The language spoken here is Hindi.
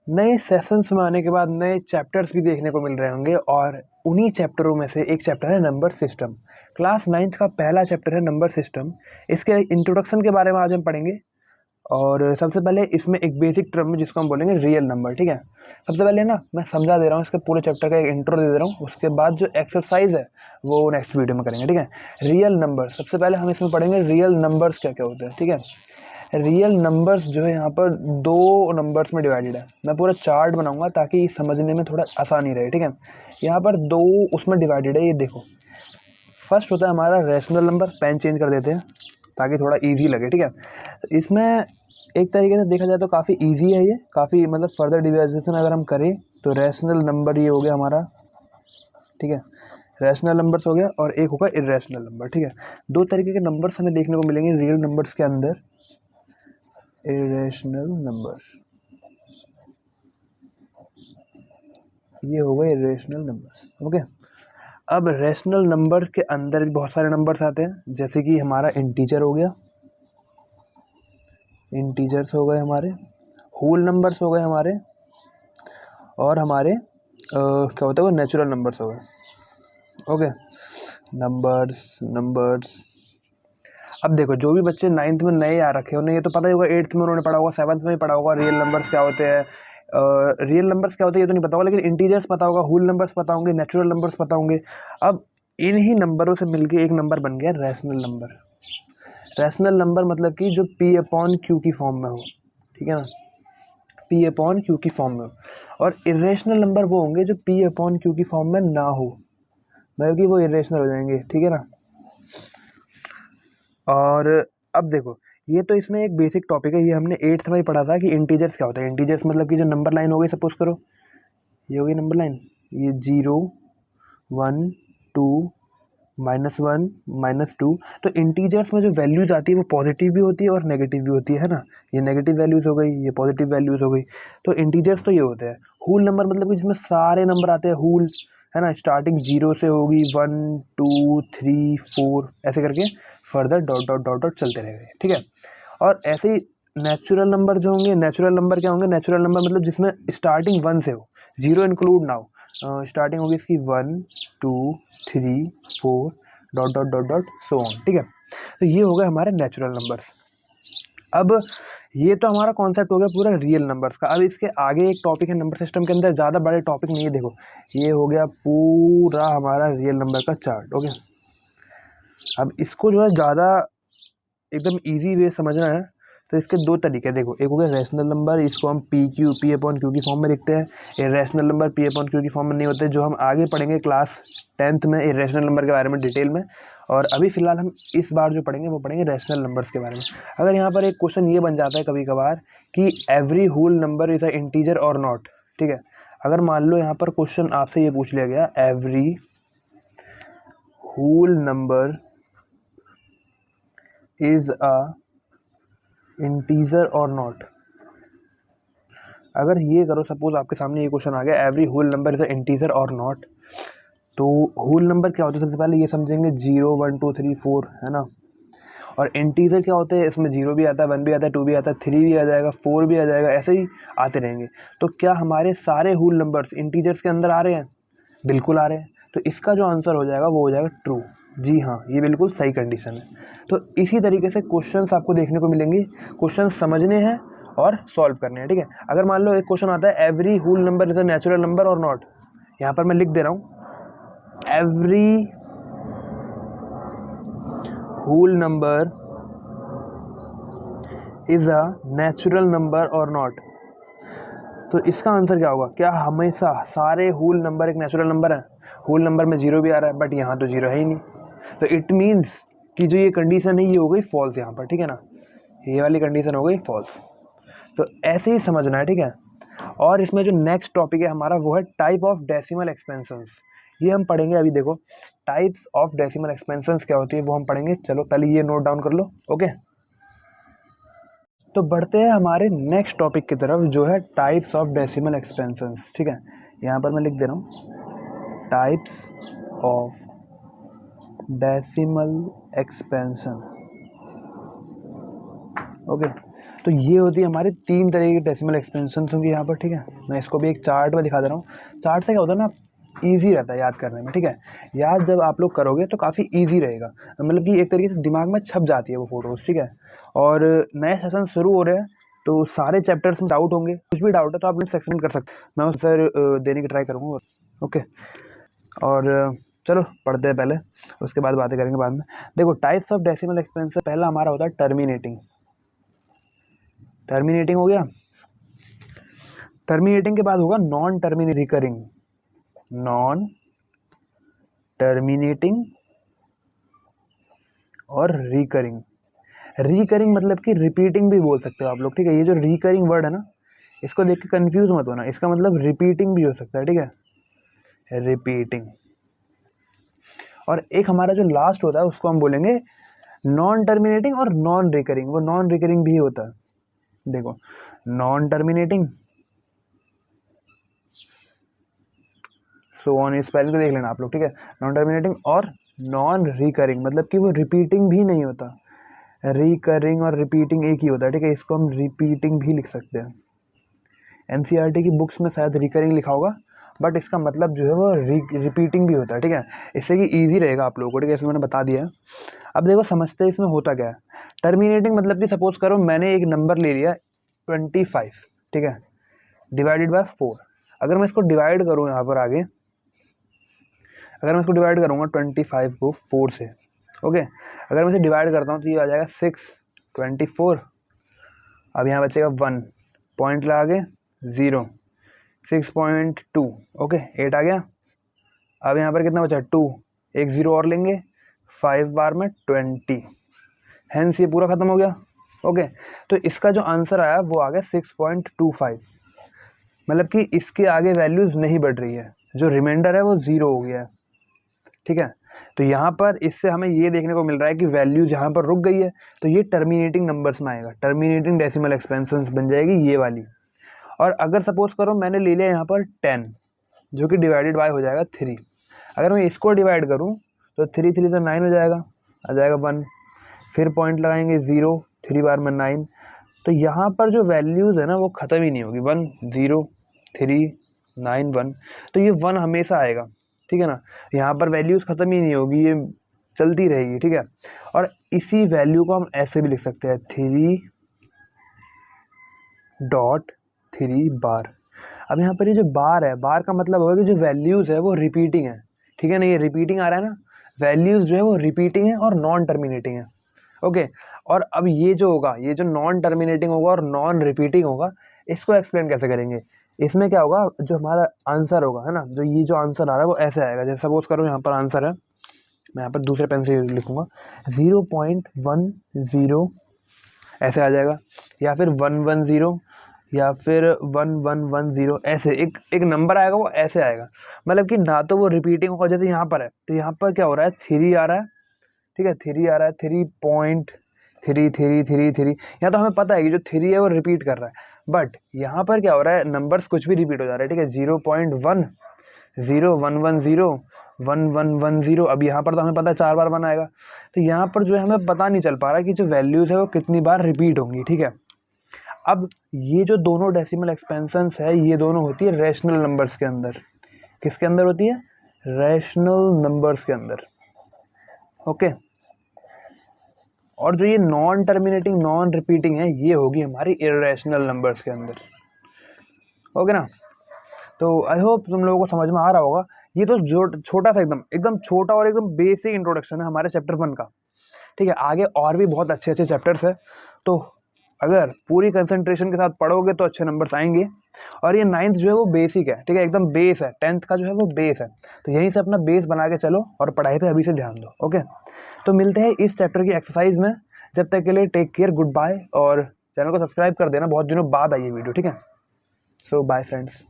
नए सेशंस में आने के बाद नए चैप्टर्स भी देखने को मिल रहे होंगे और उन्हीं चैप्टरों में से एक चैप्टर है नंबर सिस्टम। क्लास 9th का पहला चैप्टर है नंबर सिस्टम। इसके इंट्रोडक्शन के बारे में आज हम पढ़ेंगे और सबसे पहले इसमें एक बेसिक टर्म है जिसको हम बोलेंगे रियल नंबर। ठीक है, सबसे पहले ना मैं समझा दे रहा हूँ, इसके पूरे चैप्टर का एक इंट्रो दे रहा हूँ, उसके बाद जो एक्सरसाइज है वो नेक्स्ट वीडियो में करेंगे। ठीक है, रियल नंबर सबसे पहले हम इसमें पढ़ेंगे रियल नंबर्स क्या क्या होते हैं। ठीक है, रियल नंबर्स जो है यहाँ पर दो नंबर्स में डिवाइडेड है। मैं पूरा चार्ट बनाऊंगा ताकि समझने में थोड़ा आसानी रहे। ठीक है, यहाँ पर दो उसमें डिवाइडेड है, ये देखो। फर्स्ट होता है हमारा रैशनल नंबर, पेन चेंज कर देते हैं ताकि थोड़ा इजी लगे। ठीक है, इसमें एक तरीके से देखा जाए तो काफ़ी इजी है ये, काफ़ी मतलब फर्दर डिवाइजेशन अगर हम करें तो रैशनल नंबर ये हो गया हमारा। ठीक है, रैशनल नंबर्स हो गया और एक होगा इरेशनल नंबर। ठीक है, दो तरीके के नंबर्स हमें देखने को मिलेंगे रियल नंबर्स के अंदर। इरेशनल नंबर, ये हो गए इरेशनल नंबर। ओके, अब रैशनल नंबर के अंदर भी बहुत सारे नंबर्स आते हैं, जैसे कि हमारा इंटीजर हो गया, इंटीजर्स हो गए हमारे, होल नंबर्स हो गए हमारे, और हमारे क्या होता है वो नेचुरल नंबर्स हो गए। Okay, numbers. अब देखो, जो भी बच्चे 9th में नए आ रखे उन्हें ये तो पता ही होगा, 8th में उन्होंने पढ़ा होगा, 7th में भी पढ़ा होगा रियल नंबर्स क्या होते हैं। रियल नंबर्स क्या होते हैं ये तो नहीं पता होगा, लेकिन इंटीजर्स पता होगा, होल नंबर्स पता होंगे, नेचुरल नंबर्स पता होंगे। अब इन्हीं नंबरों से मिलके एक नंबर बन गया रैशनल नंबर। रैशनल नंबर मतलब कि जो पी अपॉन क्यू की फॉर्म में हो। ठीक है ना, पी अपॉन क्यू की फॉर्म में हो। और इरेशनल नंबर वो होंगे जो पी अपॉन क्यू की फॉर्म में ना हो, मतलब कि वो इरेशनल हो जाएंगे। ठीक है ना, और अब देखो, ये तो इसमें एक बेसिक टॉपिक है, ये हमने 8th में ही पढ़ा था कि इंटीजर्स क्या होता है। इंटीजर्स मतलब कि जो नंबर लाइन हो गई, सपोज करो ये हो गई नंबर लाइन, ये 0 1 2 -1 -2। तो इंटीजर्स में जो वैल्यूज आती है वो पॉजिटिव भी होती है और नेगेटिव भी होती है ना। ये नेगेटिव वैल्यूज हो गई, ये पॉजिटिव वैल्यूज हो गई। तो इंटीजर्स तो ये होते हैं। होल नंबर मतलब कि जिसमें सारे नंबर आते हैं, होल है ना, स्टार्टिंग 0 से होगी, 1 2 3 4 ऐसे करके further dot dot dot dot चलते रहेंगे। ठीक है, और ऐसे ही नेचुरल नंबर जो होंगे, नेचुरल नंबर क्या होंगे, नेचुरल नंबर मतलब जिसमें स्टार्टिंग 1 से हो, 0 इंक्लूड ना हो। स्टार्टिंग होगी इसकी 1 2 3 4 dot dot dot dot so on. ठीक है, तो ये हो गए हमारे नेचुरल नंबर्स। अब ये तो हमारा कॉन्सेप्ट हो गया पूरा रियल नंबर्स का। अब इसके आगे एक टॉपिक है नंबर सिस्टम के अंदर, ज़्यादा बड़े टॉपिक नहीं है। देखो, ये हो गया पूरा हमारा रियल नंबर का चार्ट। ओके, अब इसको जो है ज़्यादा एकदम इजी वे समझना है तो इसके दो तरीके। देखो, एक हो गया रैशनल नंबर, इसको हम पी अपॉन क्यू की फॉर्म में लिखते हैं। Irrational number P upon Q की फॉर्म में नहीं होते, जो हम आगे पढ़ेंगे क्लास 10th में इरेशनल नंबर के बारे में डिटेल में। और अभी फिलहाल हम इस बार जो पढ़ेंगे वो पढ़ेंगे रैशनल नंबर्स के बारे में। अगर यहाँ पर एक क्वेश्चन ये बन जाता है कभी कभार कि every whole number is a integer और नॉट। ठीक है, अगर मान लो यहाँ पर क्वेश्चन आपसे ये पूछ लिया गया, every whole number is a integer और नॉट। अगर ये करो, सपोज आपके सामने ये क्वेश्चन आ गया, every whole number is a integer और नॉट, तो होल नंबर क्या होता है सबसे पहले ये समझेंगे, 0 1 2 3 4 है ना। और इंटीजर क्या होते हैं, इसमें 0 भी आता है, 1 भी आता है, 2 भी आता है, 3 भी आ जाएगा, 4 भी आ जाएगा, ऐसे ही आते रहेंगे। तो क्या हमारे सारे होल नंबर्स इंटीजर्स के अंदर आ रहे हैं? बिल्कुल आ रहे हैं। तो इसका जो आंसर हो जाएगा वो हो जाएगा ट्रू। जी हाँ, ये बिल्कुल सही कंडीशन है। तो इसी तरीके से क्वेश्चंस आपको देखने को मिलेंगे, क्वेश्चन समझने हैं और सॉल्व करने हैं। ठीक है, अगर मान लो एक क्वेश्चन आता है, every whole number is a natural number और नॉट, यहाँ पर मैं लिख दे रहा हूँ, every whole number is a natural number और नॉट, तो इसका आंसर क्या होगा? क्या हमेशा सारे होल नंबर एक नेचुरल नंबर है? होल नंबर में 0 भी आ रहा है, बट यहाँ तो 0 है ही नहीं। तो इट मीन्स कि जो ये कंडीशन है ये हो गई फॉल्स यहाँ पर। ठीक है ना, ये वाली कंडीशन हो गई फॉल्स। तो ऐसे ही समझना है। ठीक है, और इसमें जो नेक्स्ट टॉपिक है हमारा वो है टाइप ऑफ डेसिमल एक्सपेंशंस। ये हम पढ़ेंगे अभी। देखो, टाइप्स ऑफ डेसिमल एक्सपेंशंस क्या होती है वो हम पढ़ेंगे। चलो पहले ये नोट डाउन कर लो। ओके, तो बढ़ते हैं हमारे नेक्स्ट टॉपिक की तरफ, जो है टाइप्स ऑफ डेसिमल एक्सपेंशंस। ठीक है, यहाँ पर मैं लिख दे रहा हूँ, types of decimal expansion. Okay, तो ये होती है हमारी 3 तरह की डेसिमल एक्सपेंशन होंगी यहाँ पर, ठीक है। मैं इसको भी एक चार्ट में दिखा दे रहा हूँ। चार्ट से क्या होता है ना, ईजी रहता है याद करने में, ठीक है। याद जब आप लोग करोगे तो काफ़ी ईजी रहेगा, मतलब कि एक तरीके से दिमाग में छप जाती है वो फोटोज़, ठीक है। और नए सेशन शुरू हो रहे हैं तो सारे चैप्टर्स में डाउट होंगे, कुछ भी डाउट है तो आप नेक्स्ट सेक्शन कर सकते हैं, मैं उस सर देने की ट्राई करूँगा। ओके, और चलो पढ़ते हैं पहले, उसके बाद बातें करेंगे बाद में। देखो टाइप्स ऑफ डेसिमल एक्सपेंशन, पहला हमारा होता है टर्मिनेटिंग। टर्मिनेटिंग हो गया। टर्मिनेटिंग के बाद होगा non terminating recurring. Non terminating और रिकरिंग। रिकरिंग मतलब कि रिपीटिंग भी बोल सकते हो आप लोग, ठीक है। ये जो रिकरिंग वर्ड है ना, इसको देख के कंफ्यूज मत होना, इसका मतलब रिपीटिंग भी हो सकता है, ठीक है, रिपीटिंग। और एक हमारा जो लास्ट होता है उसको हम बोलेंगे नॉन टर्मिनेटिंग और नॉन रिकरिंग। वो नॉन रिकरिंग भी होता है, देखो non terminating, so on spelling को देख लेना आप लोग, ठीक है। नॉन टर्मिनेटिंग और नॉन रिकरिंग, मतलब कि वो रिपीटिंग भी नहीं होता। रिकरिंग और रिपीटिंग एक ही होता है, ठीक है। इसको हम रिपीटिंग भी लिख सकते हैं। एनसीईआरटी की बुक्स में शायद रिकरिंग लिखा होगा, बट इसका मतलब जो है वो रिपीटिंग भी होता है, ठीक है। इससे कि ईजी रहेगा आप लोगों को, ठीक है। इसमें मैंने बता दिया है। अब देखो समझते हैं इसमें होता क्या है। टर्मिनेटिंग मतलब कि सपोज करो मैंने एक नंबर ले लिया 25, ठीक है, डिवाइडेड बाय 4। अगर मैं इसको डिवाइड करूँ यहाँ पर आगे, अगर मैं इसको डिवाइड करूँगा 25 को 4 से, ओके, अगर मैं इसे डिवाइड करता हूँ तो ये आ जाएगा 6, 24, अब यहाँ बचेगा 1, पॉइंट लगा के 0, 6.2, ओके, 8 आ गया। अब यहाँ पर कितना बचा 2, एक 0 और लेंगे, 5 बार में 20, हेंस ये पूरा खत्म हो गया, ओके। तो इसका जो आंसर आया वो आ गया 6.25, मतलब कि इसके आगे वैल्यूज नहीं बढ़ रही है, जो रिमाइंडर है वो 0 हो गया है, ठीक है। तो यहाँ पर इससे हमें ये देखने को मिल रहा है कि वैल्यूज यहाँ पर रुक गई है, तो ये टर्मिनेटिंग नंबर्स में आएगा, टर्मिनेटिंग डेसिमल एक्सपेंशंस बन जाएगी ये वाली। और अगर सपोज करो मैंने ले लिया यहाँ पर 10, जो कि डिवाइडेड बाय हो जाएगा 3, अगर मैं इसको डिवाइड करूँ तो 3 3 तो 9 हो जाएगा, आ जाएगा 1, फिर पॉइंट लगाएंगे 0, 3 बार में 9, तो यहाँ पर जो वैल्यूज़ है ना वो ख़त्म ही नहीं होगी, 1 0 3 9 1, तो ये 1 हमेशा आएगा, ठीक है ना। यहाँ पर वैल्यूज़ ख़त्म ही नहीं होगी, ये चलती रहेगी, ठीक है। और इसी वैल्यू को हम ऐसे भी लिख सकते हैं 3.3 बार। अब यहाँ पर ये जो बार है, बार का मतलब होगा कि जो वैल्यूज़ है वो रिपीटिंग है, ठीक है ना। ये रिपीटिंग आ रहा है ना, वैल्यूज़ जो है वो रिपीटिंग है और नॉन टर्मिनेटिंग है, ओके। और अब ये जो होगा, ये जो नॉन टर्मिनेटिंग होगा और नॉन रिपीटिंग होगा, इसको एक्सप्लेन कैसे करेंगे। इसमें क्या होगा, जो हमारा आंसर होगा है ना, जो ये जो आंसर आ रहा है वो ऐसे आएगा, जैसे सपोज करो यहाँ पर आंसर है, मैं यहाँ पर दूसरे पेन से लिखूँगा 0.10 ऐसे आ जाएगा, या फिर 110, या फिर 1110, ऐसे एक नंबर आएगा वो ऐसे आएगा। मतलब कि ना तो वो रिपीटिंग होगा, जैसे यहाँ पर है, तो यहाँ पर क्या हो रहा है 3 आ रहा है, ठीक है, 3 आ रहा है, 3.3333, यहाँ तो हमें पता है कि जो 3 है वो रिपीट कर रहा है, बट यहाँ पर क्या हो रहा है, नंबर्स कुछ भी रिपीट हो जा रहे हैं, ठीक है। 0.1 0 110 1110, अब यहाँ पर तो हमें पता है 4 बार 1 आएगा, तो यहाँ पर जो है हमें पता नहीं चल पा रहा कि जो वैल्यूज़ है वो कितनी बार रिपीट होंगी, ठीक है। अब ये जो दोनों डेसिमल एक्सपेंशंस है, ये दोनों होती है रैशनल नंबर्स के अंदर। किसके अंदर होती है, रैशनल नंबर्स के अंदर, ओके। और जो ये नॉन टर्मिनेटिंग नॉन रिपीटिंग है, ये होगी हमारी इर्रेशनल नंबर्स के अंदर, ओके ना। तो आई होप तुम लोगों को समझ में आ रहा होगा। ये तो जो छोटा सा एकदम छोटा और एकदम बेसिक इंट्रोडक्शन है हमारे चैप्टर 1 का, ठीक है। आगे और भी बहुत अच्छे अच्छे चैप्टर्स है, तो अगर पूरी कंसंट्रेशन के साथ पढ़ोगे तो अच्छे नंबर्स आएंगे। और ये 9th जो है वो बेसिक है, ठीक है, एकदम बेस है, 10th का जो है वो बेस है, तो यहीं से अपना बेस बना के चलो और पढ़ाई पे अभी से ध्यान दो, ओके। तो मिलते हैं इस चैप्टर की एक्सरसाइज में, जब तक के लिए टेक केयर, गुड बाय, और चैनल को सब्सक्राइब कर देना, बहुत दिनों बाद आई ये वीडियो, ठीक है। सो बाय फ्रेंड्स।